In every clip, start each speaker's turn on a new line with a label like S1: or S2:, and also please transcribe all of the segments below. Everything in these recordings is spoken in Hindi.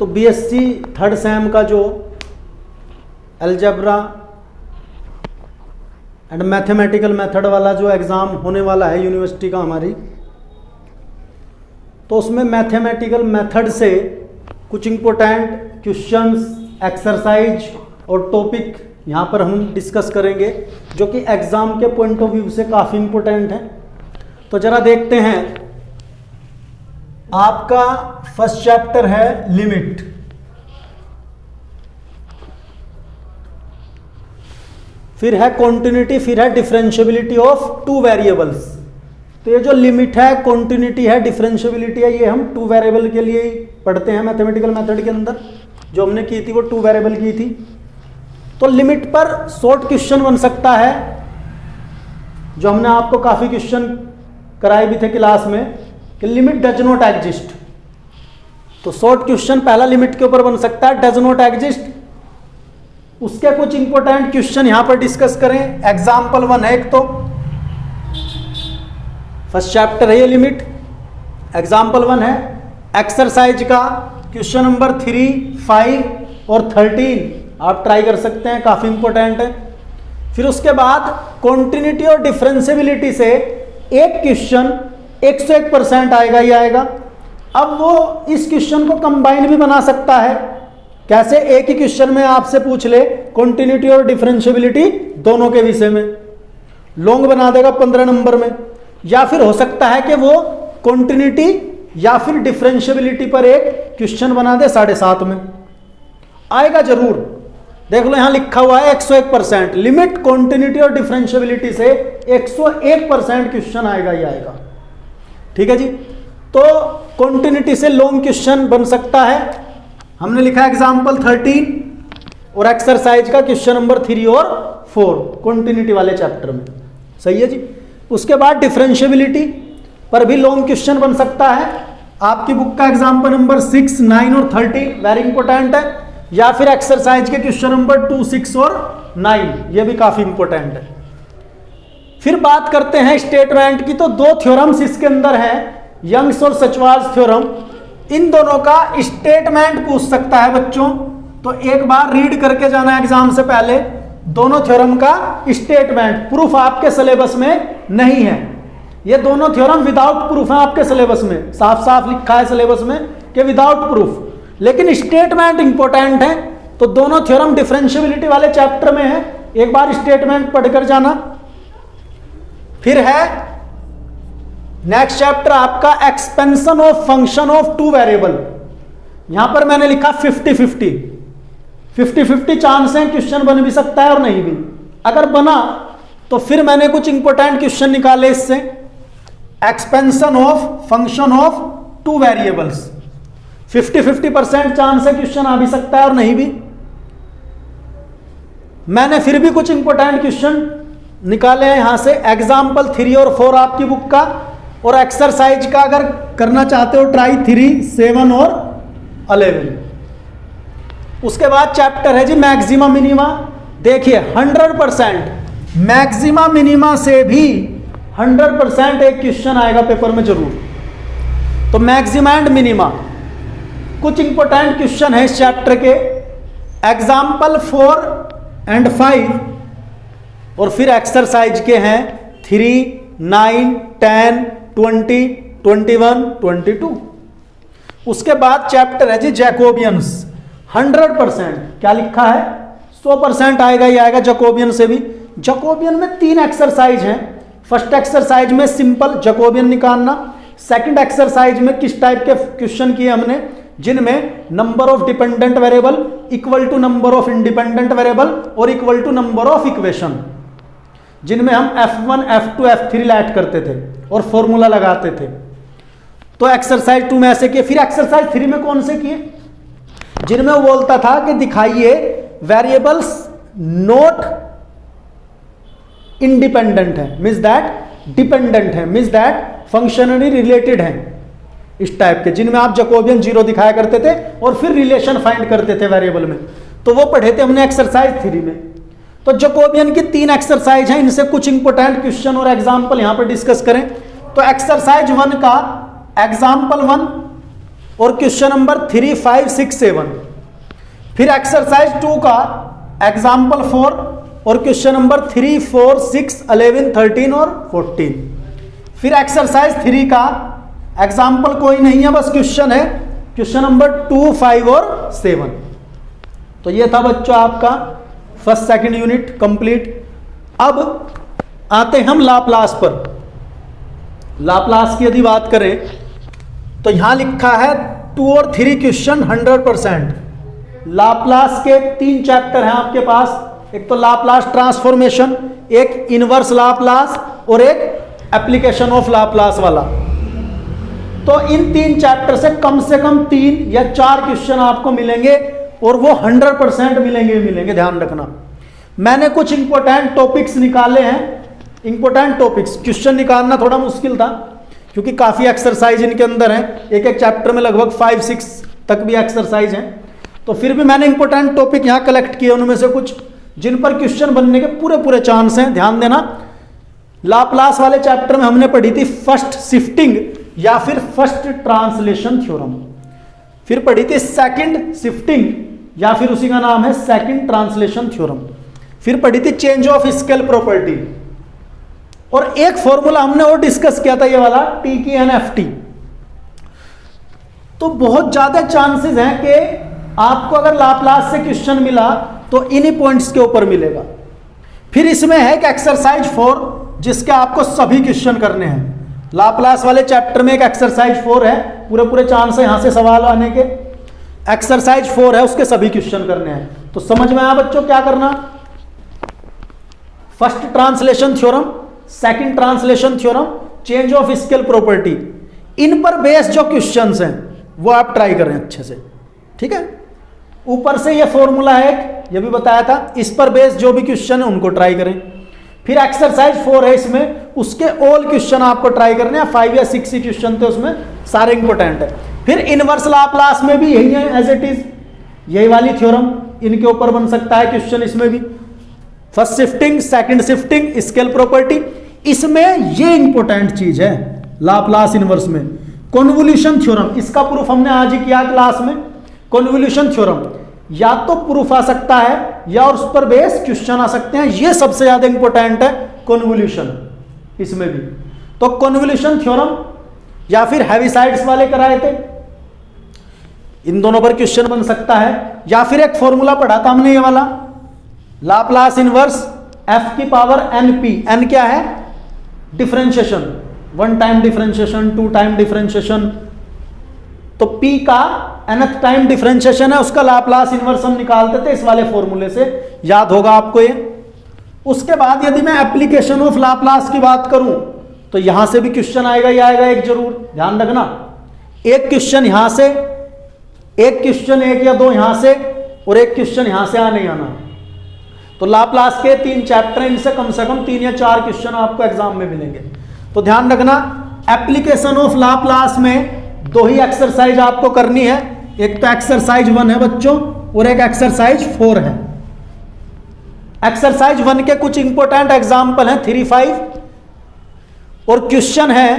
S1: तो बीएससी थर्ड सेम का जो अलजेब्रा एंड मैथमेटिकल मेथड वाला जो एग्ज़ाम होने वाला है यूनिवर्सिटी का हमारी, तो उसमें मैथमेटिकल मेथड से कुछ इम्पोर्टेंट क्वेश्चंस, एक्सरसाइज और टॉपिक यहाँ पर हम डिस्कस करेंगे जो कि एग्ज़ाम के पॉइंट ऑफ व्यू से काफ़ी इम्पोर्टेंट है। तो ज़रा देखते हैं। आपका फर्स्ट चैप्टर है लिमिट। फिर है कॉन्टिन्यूटी, फिर है डिफरेंशियबिलिटी ऑफ टू वेरिएबल्स। तो ये जो लिमिट है, कॉन्टिन्यूटी है, डिफरेंशियबिलिटी है, ये हम टू वेरिएबल के लिए ही पढ़ते हैं मैथमेटिकल मेथड के अंदर। जो हमने की थी वो टू वेरिएबल की थी। तो लिमिट पर शॉर्ट क्वेश्चन बन सकता है, जो हमने आपको काफ़ी क्वेश्चन कराए भी थे क्लास में कि लिमिट डज नॉट एग्जिस्ट। तो शॉर्ट क्वेश्चन पहला लिमिट के ऊपर बन सकता है, डज नॉट एग्जिस्ट। उसके कुछ इंपॉर्टेंट क्वेश्चन यहां पर डिस्कस करें। एग्जाम्पल 1 है एक, तो फर्स्ट चैप्टर है ये लिमिट। एग्जाम्पल 1 है एक्सरसाइज का क्वेश्चन नंबर 3, 5 और 13 आप ट्राई कर सकते हैं, काफी इंपॉर्टेंट है। फिर उसके बाद कॉन्टिन्यूटी और डिफरेंशियबिलिटी से एक क्वेश्चन 101% आएगा ही आएगा। अब वो इस क्वेश्चन को कंबाइन भी बना सकता है। कैसे? एक ही क्वेश्चन में आपसे पूछ ले कॉन्टिन्यूटी और डिफरेंशियबिलिटी दोनों के विषय में, लॉन्ग बना देगा 15 नंबर में। या फिर हो सकता है कि वो कॉन्टिन्यूटी या फिर डिफरेंशियबिलिटी पर एक क्वेश्चन बना दे 7.5 में, आएगा जरूर। देख लो यहां लिखा हुआ है 101%। लिमिट कॉन्टिन्यूटी और डिफरेंशियबिलिटी से 101% क्वेश्चन आएगा ही आएगा। ठीक है जी। तो कॉन्टिन्यूटी से लॉन्ग क्वेश्चन बन सकता है। हमने लिखा एग्जाम्पल 13 और एक्सरसाइज का क्वेश्चन नंबर 3 और 4 कॉन्टिन्यूटी वाले चैप्टर में। सही है जी। उसके बाद डिफरेंशियबिलिटी पर भी लॉन्ग क्वेश्चन बन सकता है। आपकी बुक का एग्जाम्पल नंबर 6, 9 और 13 वेरी इंपॉर्टेंट है। या फिर एक्सरसाइज के क्वेश्चन नंबर 2, 6 और 9, ये भी काफी इंपॉर्टेंट है। फिर बात करते हैं स्टेटमेंट की। तो 2 थ्योरम्स इसके अंदर है, यंग्स और सचवाज थ्योरम। इन दोनों का स्टेटमेंट पूछ सकता है बच्चों। तो एक बार रीड करके जाना एग्जाम से पहले दोनों थ्योरम का स्टेटमेंट। प्रूफ आपके सिलेबस में नहीं है, ये दोनों थ्योरम विदाउट प्रूफ है आपके सिलेबस में। साफ साफ लिखा है सिलेबस में कि विदाउट प्रूफ, लेकिन स्टेटमेंट इंपॉर्टेंट है। तो दोनों थ्योरम डिफरेंशियबिलिटी वाले चैप्टर में है, एक बार स्टेटमेंट पढ़कर जाना। फिर है नेक्स्ट चैप्टर आपका expansion of function of two variable. यहां पर मैंने लिखा 50-50 चांस है, क्वेश्चन बन भी सकता है और नहीं भी। अगर बना तो फिर मैंने कुछ इंपॉर्टेंट क्वेश्चन निकाले इससे। Expansion of function of two variables, 50-50% chance है क्वेश्चन आ भी सकता है और नहीं भी। मैंने फिर भी कुछ इंपॉर्टेंट क्वेश्चन निकाले हैं यहां से। एग्जाम्पल 3 और 4 आपकी बुक का, और एक्सरसाइज का अगर करना चाहते हो ट्राई 3, 7 और 11। उसके बाद चैप्टर है जी मैक्सिमा मिनिमा। देखिए 100% मैक्सिमा मिनिमा से भी 100% एक क्वेश्चन आएगा पेपर में जरूर। तो मैक्सिमा एंड मिनिमा कुछ इंपॉर्टेंट क्वेश्चन है इस चैप्टर के। एग्जाम्पल 4 एंड 5 और फिर एक्सरसाइज के हैं 3, 9, 10, 20, 21, 22। उसके बाद चैप्टर है जी जैकोबियंस। 100% क्या लिखा है, 100% आएगा ही आएगा जैकोबियन से भी। जैकोबियन में 3 एक्सरसाइज हैं। फर्स्ट एक्सरसाइज में सिंपल जैकोबियन निकालना। सेकंड एक्सरसाइज में किस टाइप के क्वेश्चन किए हमने, जिनमें number of dependent variable equal to number of independent variable और equal to number of equation, जिनमें हम F1, F2, F3 लैट करते थे और फॉर्मूला लगाते थे। तो एक्सरसाइज 2 में ऐसे किए। फिर एक्सरसाइज 3 में कौन से किए, जिनमें वो बोलता था कि दिखाइए वेरिएबल्स नॉट इंडिपेंडेंट है, मींस दैट डिपेंडेंट है, मींस दैट फंक्शनली रिलेटेड है, इस टाइप के, जिनमें आप जैकोबियन 0 दिखाया करते थे और फिर रिलेशन फाइंड करते थे वेरिएबल में। तो वो पढ़े थे हमने एक्सरसाइज 3 में। तो जैकोबियन की 3 एक्सरसाइज हैं, इनसे कुछ इंपॉर्टेंट क्वेश्चन और एग्जाम्पल यहां पर डिस्कस करें। तो एक्सरसाइज 1 का एग्जाम्पल 1 और क्वेश्चन नंबर 3, 5, 6, 7। फिर एक्सरसाइज 2 का एग्जाम्पल 4 और क्वेश्चन नंबर 3, 4, 6, 11, 13 और 14। फिर एक्सरसाइज 3 का एग्जाम्पल कोई नहीं है, बस क्वेश्चन है, क्वेश्चन नंबर 2, 5 और 7। तो ये था बच्चों आपका फर्स्ट सेकंड यूनिट कंप्लीट। अब आते हैं हम लाप्लास पर। लाप्लास की यदि बात करें तो यहां लिखा है 2 और 3 क्वेश्चन 100%। लाप्लास के 3 चैप्टर हैं आपके पास, एक तो लाप्लास ट्रांसफॉर्मेशन, एक इनवर्स लाप्लास और एक एप्लीकेशन ऑफ लाप्लास वाला। तो इन 3 चैप्टर से कम 3 या 4 क्वेश्चन आपको मिलेंगे और वो 100% मिलेंगे, ध्यान रखना। मैंने कुछ इंपॉर्टेंट टॉपिक्स निकाले हैं। इंपॉर्टेंट टॉपिक्स क्वेश्चन निकालना थोड़ा मुश्किल था क्योंकि काफ़ी एक्सरसाइज इनके अंदर है, एक एक चैप्टर में लगभग 5-6 तक भी एक्सरसाइज हैं। तो फिर भी मैंने इंपॉर्टेंट टॉपिक यहाँ कलेक्ट किए, उनमें से कुछ जिन पर क्वेश्चन बनने के पूरे चांस हैं। ध्यान देना, लाप्लास वाले चैप्टर में हमने पढ़ी थी फर्स्ट शिफ्टिंग या फिर फर्स्ट ट्रांसलेशन थ्योरम, फिर पढ़ी थी सेकंड शिफ्टिंग या फिर उसी का नाम है सेकंड ट्रांसलेशन थ्योरम, फिर पढ़ी थी चेंज ऑफ स्केल प्रॉपर्टी, और एक फॉर्मूला हमने और डिस्कस किया था ये वाला टी की एन एफ टी। तो बहुत ज्यादा चांसेस हैं कि आपको अगर लाप्लास से क्वेश्चन मिला तो इन्हीं पॉइंट्स के ऊपर मिलेगा। फिर इसमें है कि एक्सरसाइज 4 जिसके आपको सभी क्वेश्चन करने हैं। लाप्लास वाले चैप्टर में एक एक्सरसाइज 4 है, पूरे चांस है यहां से सवाल आने के। एक्सरसाइज 4 है, उसके सभी क्वेश्चन करने हैं। तो समझ में आया बच्चों क्या करना? First translation theorem, second translation theorem, change of scale property, इन पर बेस जो क्वेश्चंस हैं वो आप ट्राई करें अच्छे से, ठीक है। ऊपर से ये फॉर्मूला है, ये भी बताया था, इस पर बेस जो भी क्वेश्चन है उनको ट्राई करें। फिर एक्सरसाइज 4 है, इसमें उसके ऑल क्वेश्चन आपको ट्राई करने हैं। 5 या 6 ही क्वेश्चन थे उसमें, सारे इंपॉर्टेंट है। फिर इनवर्स लाप्लास में भी यही है, एज इट इज यही वाली थ्योरम इनके ऊपर बन सकता है क्वेश्चन। इसमें भी first shifting, second shifting, scale property. इसमें ये इंपॉर्टेंट चीज है लाप्लास इनवर्स में, कन्वोल्यूशन थ्योरम। इसका प्रूफ हमने आज ही किया क्लास में। कन्वोल्यूशन थ्योरम या तो प्रूफ आ सकता है या उस पर बेस क्वेश्चन आ सकते हैं। ये सबसे ज्यादा इंपॉर्टेंट है कन्वोल्यूशन इसमें भी। तो कन्वोल्यूशन थ्योरम या फिर हेविसाइड्स वाले कराए थे, इन दोनों पर क्वेश्चन बन सकता है। या फिर एक फॉर्मूला पढ़ा था हमने ये वाला, लाप्लास इनवर्स f की पावर np। n क्या है? Differentiation, 1 time differentiation, 2 time differentiation. तो p का nth टाइम डिफरेंशिएशन है, उसका लाप्लास इनवर्स हम निकालते थे इस वाले फॉर्मूले से, याद होगा आपको ये। उसके बाद यदि मैं एप्लीकेशन ऑफ लाप्लास की बात करूं तो यहां से भी क्वेश्चन आएगा ही आएगा एक, जरूर ध्यान रखना। एक क्वेश्चन यहां से, एक क्वेश्चन 1 या 2 यहां से और एक क्वेश्चन यहां से आने आना। तो लाप्लास के 3 चैप्टर, इनसे कम से कम 3 या 4 क्वेश्चन आपको एग्जाम में मिलेंगे। तो ध्यान रखना, एप्लीकेशन ऑफ लाप्लास में 2 ही एक्सरसाइज आपको करनी है। एक तो एक्सरसाइज 1 है बच्चों और एक एक्सरसाइज 4 है। एक्सरसाइज 1 के कुछ इंपॉर्टेंट एग्जाम्पल हैं 3, 5 और क्वेश्चन है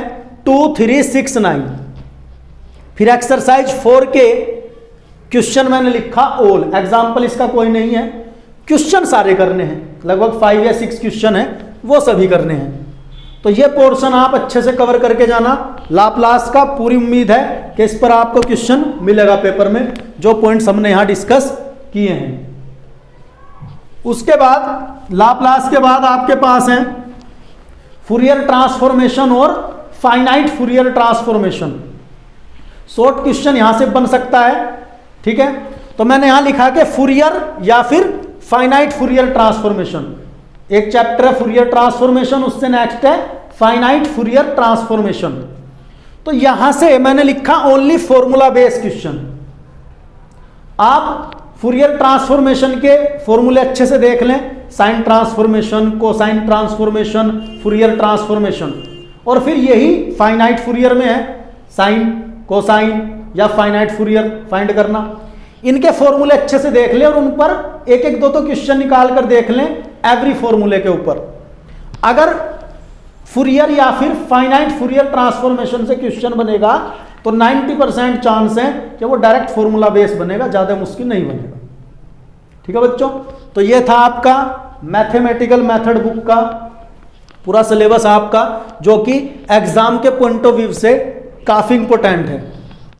S1: 2, 3, 6, 9। फिर एक्सरसाइज 4 के क्वेश्चन मैंने लिखा ऑल, एग्जाम्पल इसका कोई नहीं है, क्वेश्चन सारे करने हैं, लगभग 5 या 6 क्वेश्चन है, वो सभी करने हैं। तो ये पोर्शन आप अच्छे से कवर करके जाना लाप्लास का। पूरी उम्मीद है कि इस पर आपको क्वेश्चन मिलेगा पेपर में, जो पॉइंट्स हमने यहां डिस्कस किए हैं। उसके बाद लाप्लास के बाद आपके पास है फूरियर ट्रांसफॉर्मेशन और finite Fourier transformation. Short question यहां से बन सकता है, ठीक है। तो मैंने यहां लिखा कि फूरियर या फिर फाइनाइट फूरियर ट्रांसफॉर्मेशन। एक चैप्टर है फूरियर ट्रांसफॉर्मेशन, उससे नेक्स्ट है फाइनाइट फूरियर ट्रांसफॉर्मेशन। तो यहां से मैंने लिखा ओनली फॉर्मूला बेस्ड क्वेश्चन। आप फूरियर ट्रांसफॉर्मेशन के फॉर्मूले अच्छे से देख लें, sine transformation, cosine transformation, Fourier transformation. और फिर यही फाइनाइट फूरियर में है, साइन, कोसाइन या फाइनाइट फूरियर फाइंड करना। इनके फॉर्मूले अच्छे से देख लें और उन पर एक एक दो क्वेश्चन निकाल कर देख लें एवरी फॉर्मूले के ऊपर। अगर फूरियर या फिर फाइनाइट फूरियर ट्रांसफॉर्मेशन से क्वेश्चन बनेगा तो 90% चांस है कि वो डायरेक्ट फॉर्मूला बेस बनेगा, ज़्यादा मुश्किल नहीं बनेगा। ठीक है बच्चों, तो ये था आपका मैथमेटिकल मेथड बुक का पूरा सिलेबस आपका, जो कि एग्जाम के पॉइंट ऑफ व्यू से काफ़ी इंपॉर्टेंट है।